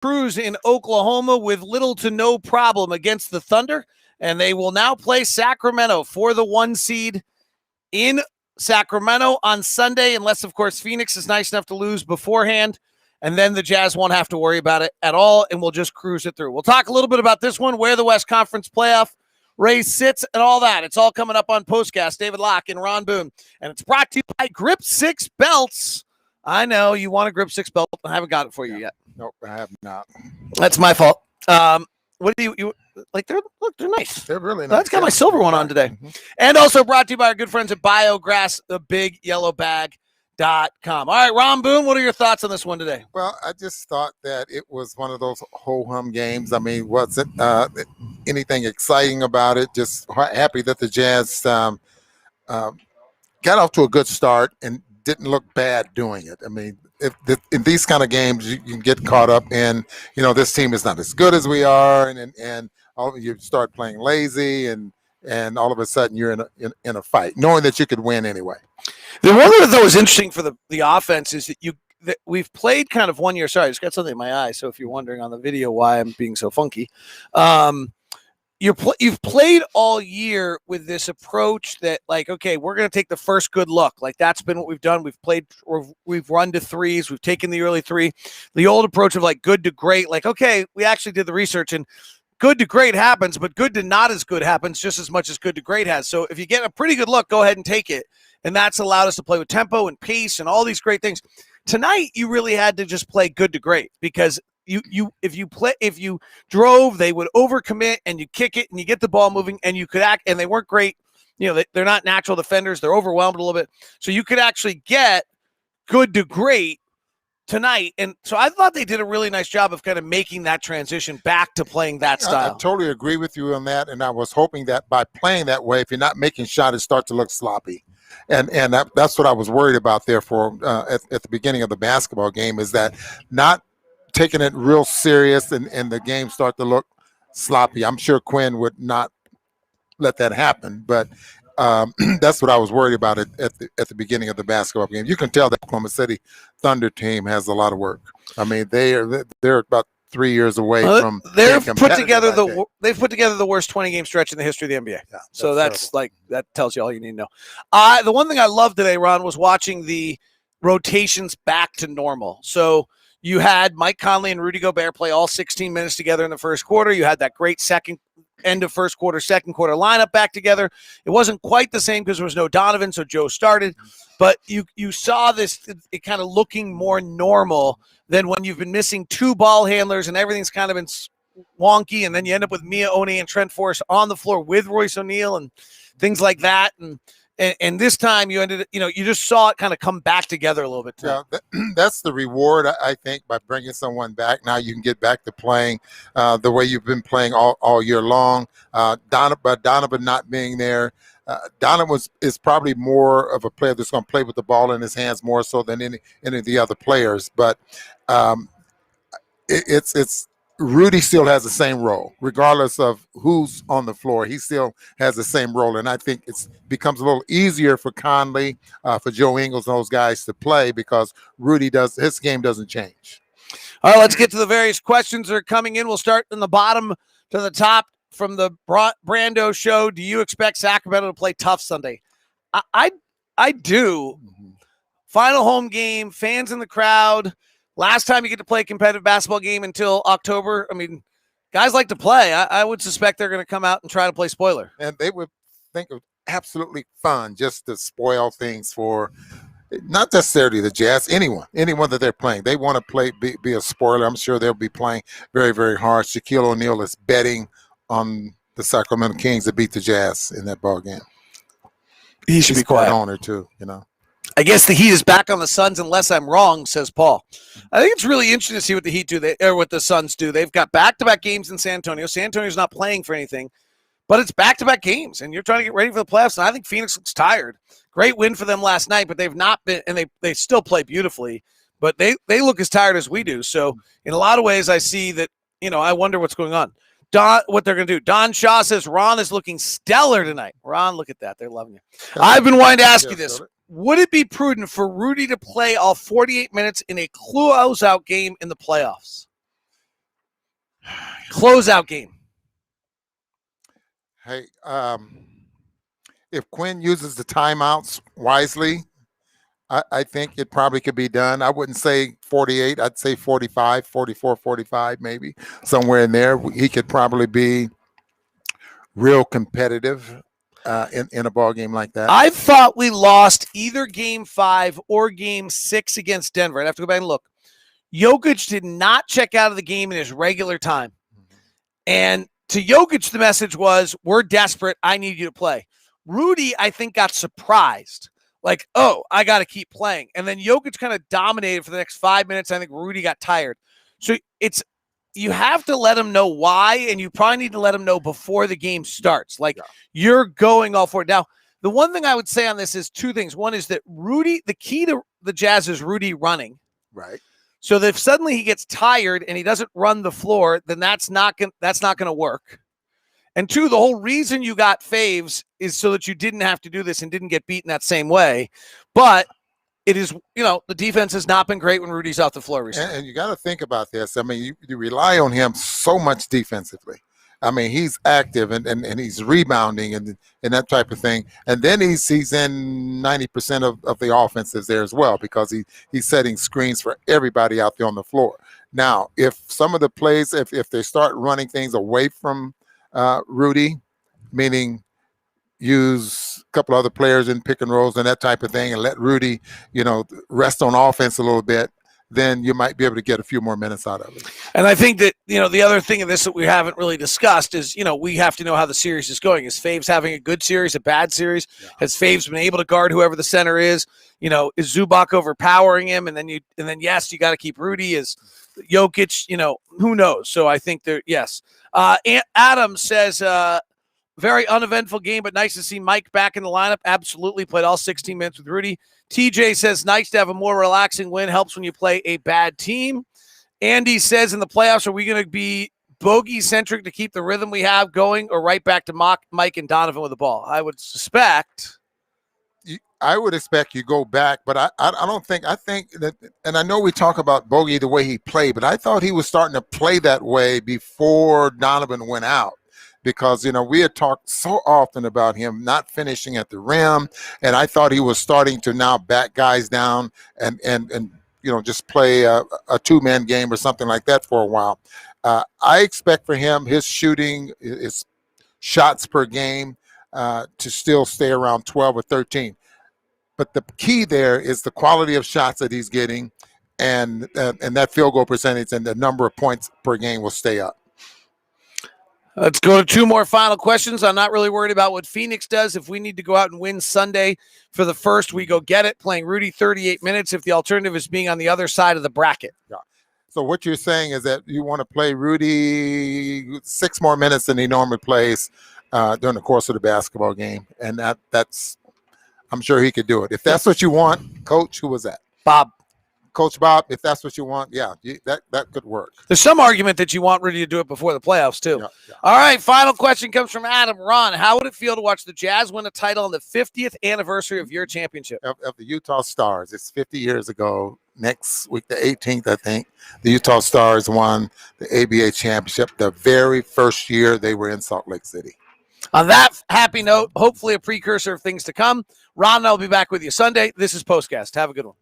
cruise in Oklahoma with little to no problem against the Thunder, and they will now play Sacramento for the 1 seed in Sacramento on Sunday, unless, of course, Phoenix is nice enough to lose beforehand, and then the Jazz won't have to worry about it at all, and we'll just cruise it through. We'll talk a little bit about this one, where the West Conference playoff race sits, and all that. It's all coming up on Postcast. David Locke and Ron Boone, and it's brought to you by Grip 6 Belts. I know you want a Grip 6 belt. I haven't got it for you yet. Nope, I have not. That's my fault. What do you like? They're nice. They're really nice. I've got my silver one on today. Mm-hmm. And also brought to you by our good friends at Biograss, thebig.yellowbag.com. All right, Ron Boone, what are your thoughts on this one today? Well, I just thought that it was one of those ho-hum games. I mean, wasn't anything exciting about it. Just happy that the Jazz got off to a good start and didn't look bad doing it. I mean, in these kind of games, you can get caught up in, this team is not as good as we are, and you start playing lazy, and all of a sudden you're in a fight, knowing that you could win anyway. The one that was interesting for the offense is that we've played kind of 1 year. Sorry, I just got something in my eye. So if you're wondering on the video why I'm being so funky, you've played all year with this approach that, like, okay, we're going to take the first good look. Like, that's been what we've done. We've run to threes. We've taken the early three. The old approach of, like, good to great. Like, okay, we actually did the research, and good to great happens, but good to not as good happens just as much as good to great has. So if you get a pretty good look, go ahead and take it. And that's allowed us to play with tempo and pace and all these great things. Tonight, you really had to just play good to great, because if you drove, they would overcommit, and you kick it and you get the ball moving, and you could act, and they weren't great. They're not natural defenders. They're overwhelmed a little bit. So you could actually get good to great tonight. And so I thought they did a really nice job of kind of making that transition back to playing that style. I totally agree with you on that. And I was hoping that by playing that way, if you're not making shots, it starts to look sloppy. And that's what I was worried about there at the beginning of the basketball game, is that not taking it real serious and the game start to look sloppy. I'm sure Quinn would not let that happen, but that's what I was worried about at the beginning of the basketball game. You can tell that Oklahoma City Thunder team has a lot of work. I mean, they're about 3 years away from. They've put together the worst 20-game stretch in the history of the NBA. Yeah, so that's terrible. That tells you all you need to know. The one thing I loved today, Ron, was watching the rotations back to normal. So you had Mike Conley and Rudy Gobert play all 16 minutes together in the first quarter. You had that great end of first quarter, second quarter lineup back together. It wasn't quite the same because there was no Donovan, so Joe started. But you saw this, it kind of looking more normal than when you've been missing two ball handlers and everything's kind of been wonky, and then you end up with Mia Oni and Trent Forrest on the floor with Royce O'Neal and things like that. And this time you you just saw it kind of come back together a little bit too. Yeah, that's the reward, I think, by bringing someone back. Now you can get back to playing the way you've been playing all year long. Donovan not being there. Donovan is probably more of a player that's going to play with the ball in his hands more so than any of the other players. But it's Rudy still has the same role, regardless of who's on the floor. He still has the same role, and I think it becomes a little easier for Conley, for Joe Ingles, and those guys to play because his game doesn't change. All right, let's get to the various questions that are coming in. We'll start in the bottom to the top from the Brando show. Do you expect Sacramento to play tough Sunday? I do. Mm-hmm. Final home game, fans in the crowd. Last time you get to play a competitive basketball game until October. I mean, guys like to play. I would suspect they're going to come out and try to play spoiler. And they would think it was absolutely fun just to spoil things for not necessarily the Jazz, anyone that they're playing. They want to be a spoiler. I'm sure they'll be playing very, very hard. Shaquille O'Neal is betting on the Sacramento Kings to beat the Jazz in that ball game. He should be quiet. Honored too, I guess the Heat is back on the Suns unless I'm wrong, says Paul. I think it's really interesting to see what the Heat do, or what the Suns do. They've got back-to-back games in San Antonio. San Antonio's not playing for anything, but it's back-to-back games, and you're trying to get ready for the playoffs, and I think Phoenix looks tired. Great win for them last night, but they've not been, and they still play beautifully, but they look as tired as we do. So in a lot of ways, I see that, I wonder what's going on. What they're going to do. Don Shaw says, Ron is looking stellar tonight. Ron, look at that. They're loving you. I've been wanting to ask you this. Would it be prudent for Rudy to play all 48 minutes in a closeout game in the playoffs? Closeout game. Hey, if Quinn uses the timeouts wisely, I think it probably could be done. I wouldn't say 48. I'd say 45, 44, 45, maybe somewhere in there. He could probably be real competitive in a ball game like that. I thought we lost either game 5 or game 6 against Denver. I'd have to go back and look. Jokic did not check out of the game in his regular time. And to Jokic, the message was, we're desperate. I need you to play. Rudy, I think, got surprised. Like, oh, I got to keep playing. And then Jokic kind of dominated for the next 5 minutes. I think Rudy got tired. So you have to let him know why, and you probably need to let him know before the game starts. Like, you're going all for it. Now, the one thing I would say on this is 2 things. One is that Rudy, the key to the Jazz is Rudy running. Right. So that if suddenly he gets tired and he doesn't run the floor, then that's not going to work. And 2, the whole reason you got Faves is so that you didn't have to do this and didn't get beaten that same way. But it is, the defense has not been great when Rudy's off the floor recently. And you got to think about this. I mean, you rely on him so much defensively. I mean, he's active and he's rebounding and that type of thing. And then he's in 90% of the offenses there as well, because he's setting screens for everybody out there on the floor. Now, if some of the plays, if they start running things away from Rudy, meaning use a couple other players in pick and rolls and that type of thing, and let Rudy, rest on offense a little bit, then you might be able to get a few more minutes out of it. And I think that, the other thing of this that we haven't really discussed is, we have to know how the series is going. Is Faves having a good series, a bad series? Yeah. Has Faves been able to guard whoever the center is? Is Zubac overpowering him? And then yes, you got to keep Rudy. Is Jokic, who knows? So I think yes. Adam says, very uneventful game, but nice to see Mike back in the lineup. Absolutely. Played all 16 minutes with Rudy. TJ says, nice to have a more relaxing win. Helps when you play a bad team. Andy says, in the playoffs, are we going to be bogey-centric to keep the rhythm we have going, or right back to Mike and Donovan with the ball? I would expect you go back, but I don't think – I think that – and I know we talk about Bogey the way he played, but I thought he was starting to play that way before Donovan went out. Because, we had talked so often about him not finishing at the rim, and I thought he was starting to now back guys down and just play a 2-man game or something like that for a while. I expect for him, his shooting, his shots per game to still stay around 12 or 13. But the key there is the quality of shots that he's getting, and that field goal percentage and the number of points per game will stay up. Let's go to 2 more final questions. I'm not really worried about what Phoenix does. If we need to go out and win Sunday for the first, we go get it, playing Rudy 38 minutes if the alternative is being on the other side of the bracket. Yeah. So what you're saying is that you want to play Rudy 6 more minutes than he normally plays during the course of the basketball game. And that's I'm sure he could do it. If that's what you want, Coach, who was that? Bob. Coach Bob, if that's what you want, that could work. There's some argument that you want Rudy to do it before the playoffs, too. Yeah. All right, final question comes from Adam. Ron, how would it feel to watch the Jazz win a title on the 50th anniversary of your championship? Of the Utah Stars. It's 50 years ago. Next week, the 18th, I think, the Utah Stars won the ABA championship the very first year they were in Salt Lake City. On that happy note, hopefully a precursor of things to come, Ron and I will be back with you Sunday. This is Postcast. Have a good one.